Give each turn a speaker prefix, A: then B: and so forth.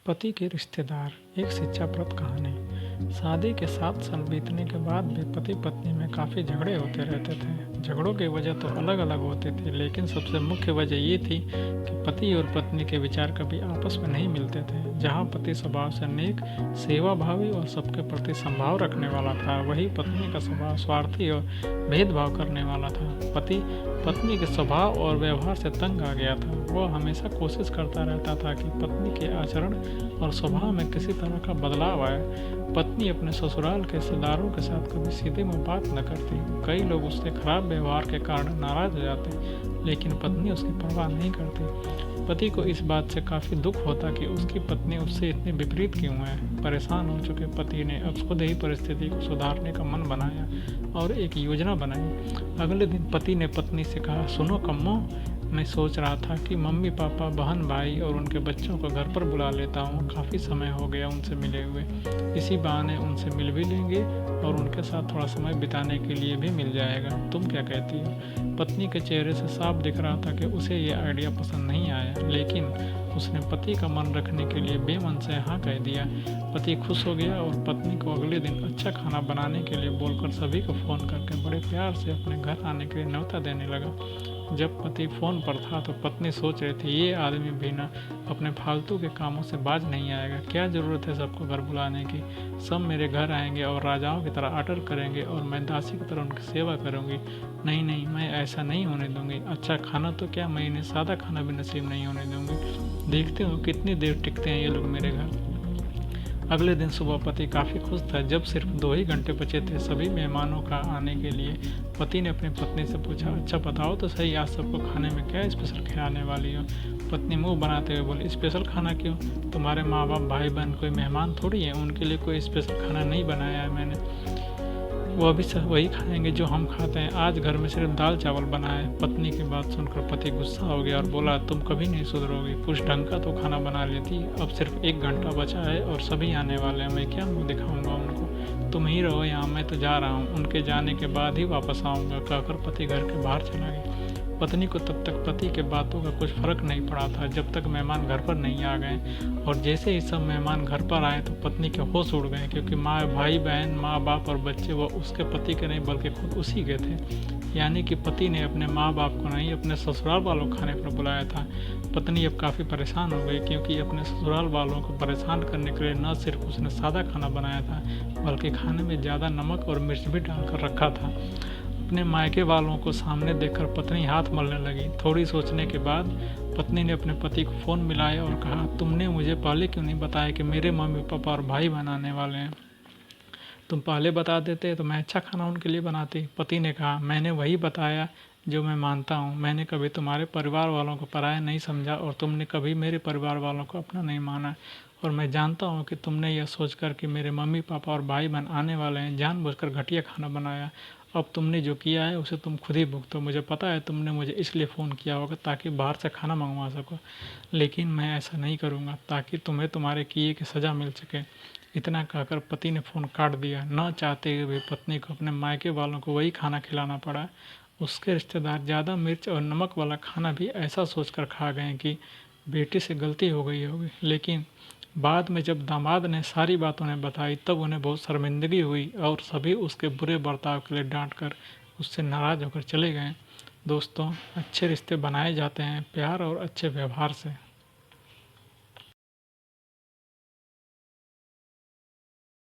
A: पति के रिश्तेदार, एक शिक्षाप्रद कहानी। शादी के 7 साल बीतने के बाद भी पति पत्नी में काफ़ी झगड़े होते रहते थे। झगड़ों की वजह तो अलग अलग होती थी, लेकिन सबसे मुख्य वजह ये थी कि पति और पत्नी के विचार कभी आपस में नहीं मिलते थे। जहाँ पति स्वभाव से नेक, सेवाभावी और सबके प्रति संभाव रखने वाला था, वहीं पत्नी का स्वभाव स्वार्थी और भेदभाव करने वाला था। पति पत्नी के स्वभाव और व्यवहार से तंग आ गया था। वह हमेशा कोशिश करता रहता था कि पत्नी के आचरण और स्वभाव में किसी तरह का बदलाव आए। पत्नी अपने ससुराल के रिश्तेदारों के साथ कभी सीधे मुंह बात न करती। कई लोग उसके खराब व्यवहार के कारण नाराज हो जाते, लेकिन पत्नी उसकी परवाह नहीं करती। पति को इस बात से काफ़ी दुख होता कि उसकी पत्नी उससे इतनी विपरीत क्यों है। परेशान हो चुके पति ने अब खुद ही परिस्थिति को सुधारने का मन बनाया और एक योजना बनाई। अगले दिन पति ने पत्नी से कहा, सुनो कम्मो, मैं सोच रहा था कि मम्मी पापा, बहन भाई और उनके बच्चों को घर पर बुला लेता हूँ। काफ़ी समय हो गया उनसे मिले हुए। इसी बहाने उनसे मिल भी लेंगे और उनके साथ थोड़ा समय बिताने के लिए भी मिल जाएगा। तुम क्या कहती हो? पत्नी के चेहरे से साफ दिख रहा था कि उसे ये आइडिया पसंद नहीं आया, लेकिन उसने पति का मन रखने के लिए बेमन से हाँ कह दिया। पति खुश हो गया और पत्नी को अगले दिन अच्छा खाना बनाने के लिए बोलकर सभी को फ़ोन करके बड़े प्यार से अपने घर आने के लिए न्योता देने लगा। जब पति फ़ोन पर था तो पत्नी सोच रही थी, ये आदमी भी ना अपने फालतू के कामों से बाज नहीं आएगा। क्या ज़रूरत है सबको घर बुलाने की? सब मेरे घर आएंगे और राजाओं की तरह आर्डर करेंगे और मैं दासी की तरह उनकी सेवा करूंगी। नहीं नहीं, मैं ऐसा नहीं होने दूंगी। अच्छा खाना तो क्या, मैं इन्हें सादा खाना भी नसीब नहीं होने दूंगी। देखते हो कितनी देर टिकते हैं ये लोग मेरे घर। अगले दिन सुबह पति काफ़ी खुश था। जब सिर्फ 2 ही घंटे बचे थे सभी मेहमानों का आने के लिए, पति ने अपनी पत्नी से पूछा, अच्छा बताओ तो सही, आज सबको खाने में क्या स्पेशल खिलाने वाली हो? पत्नी मुंह बनाते हुए बोली, स्पेशल खाना क्यों? तुम्हारे माँ बाप, भाई बहन कोई मेहमान थोड़ी है, उनके लिए कोई स्पेशल खाना नहीं बनाया है मैंने। वह भी सब वही खाएंगे जो हम खाते हैं। आज घर में सिर्फ दाल चावल बना है। पत्नी की बात सुनकर पति गुस्सा हो गया और बोला, तुम कभी नहीं सुधरोगी। कुछ ढंग का तो खाना बना लेती। अब सिर्फ 1 घंटा बचा है और सभी आने वाले हैं, मैं क्या मुंह दिखाऊंगा उनको? तुम ही रहो यहाँ, मैं तो जा रहा हूँ, उनके जाने के बाद ही वापस आऊँगा, कहकर पति घर के बाहर चला गया। पत्नी को तब तक पति के बातों का कुछ फर्क नहीं पड़ा था, जब तक मेहमान घर पर नहीं आ गए। और जैसे ही सब मेहमान घर पर आए तो पत्नी के होश उड़ गए, क्योंकि भाई बहन, माँ बाप और बच्चे वो उसके पति के नहीं बल्कि खुद उसी के थे। यानी कि पति ने अपने माँ बाप को नहीं, अपने ससुराल वालों को खाने पर बुलाया था। पत्नी अब काफ़ी परेशान हो गई, क्योंकि अपने ससुराल वालों को परेशान करने के लिए न सिर्फ उसने सादा खाना बनाया था, बल्कि खाने में ज़्यादा नमक और मिर्च भी डालकर रखा था। अपने मायके वालों को सामने देखकर पत्नी हाथ मलने लगी। थोड़ी सोचने के बाद पत्नी ने अपने पति को फ़ोन मिलाया और कहा, तुमने मुझे पहले क्यों नहीं बताया कि मेरे मम्मी पापा और भाई बनाने वाले हैं? तुम पहले बता देते तो मैं अच्छा खाना उनके लिए बनाती। पति ने कहा, मैंने वही बताया जो मैं मानता हूँ। मैंने कभी तुम्हारे परिवार वालों को पराया नहीं समझा और तुमने कभी मेरे परिवार वालों को अपना नहीं माना। और मैं जानता हूँ कि तुमने यह सोचकर कि मेरे मम्मी पापा और भाई बहन आने वाले हैं, जानबूझकर घटिया खाना बनाया। अब तुमने जो किया है उसे तुम खुद ही भुगतो। मुझे पता है तुमने मुझे इसलिए फ़ोन किया होगा ताकि बाहर से खाना मंगवा सको, लेकिन मैं ऐसा नहीं करूँगा, ताकि तुम्हें तुम्हारे किए की सज़ा मिल सके। इतना कहकर पति ने फ़ोन काट दिया। न चाहते हुए भी पत्नी को अपने मायके वालों को वही खाना खिलाना पड़ा। उसके रिश्तेदार ज़्यादा मिर्च और नमक वाला खाना भी ऐसा सोचकर खा गए कि बेटी से गलती हो गई होगी। लेकिन बाद में जब दामाद ने सारी बात उन्हें बताई, तब उन्हें बहुत शर्मिंदगी हुई और सभी उसके बुरे बर्ताव के लिए डांट कर उससे नाराज़ होकर चले गए। दोस्तों, अच्छे रिश्ते बनाए जाते हैं प्यार और अच्छे व्यवहार से।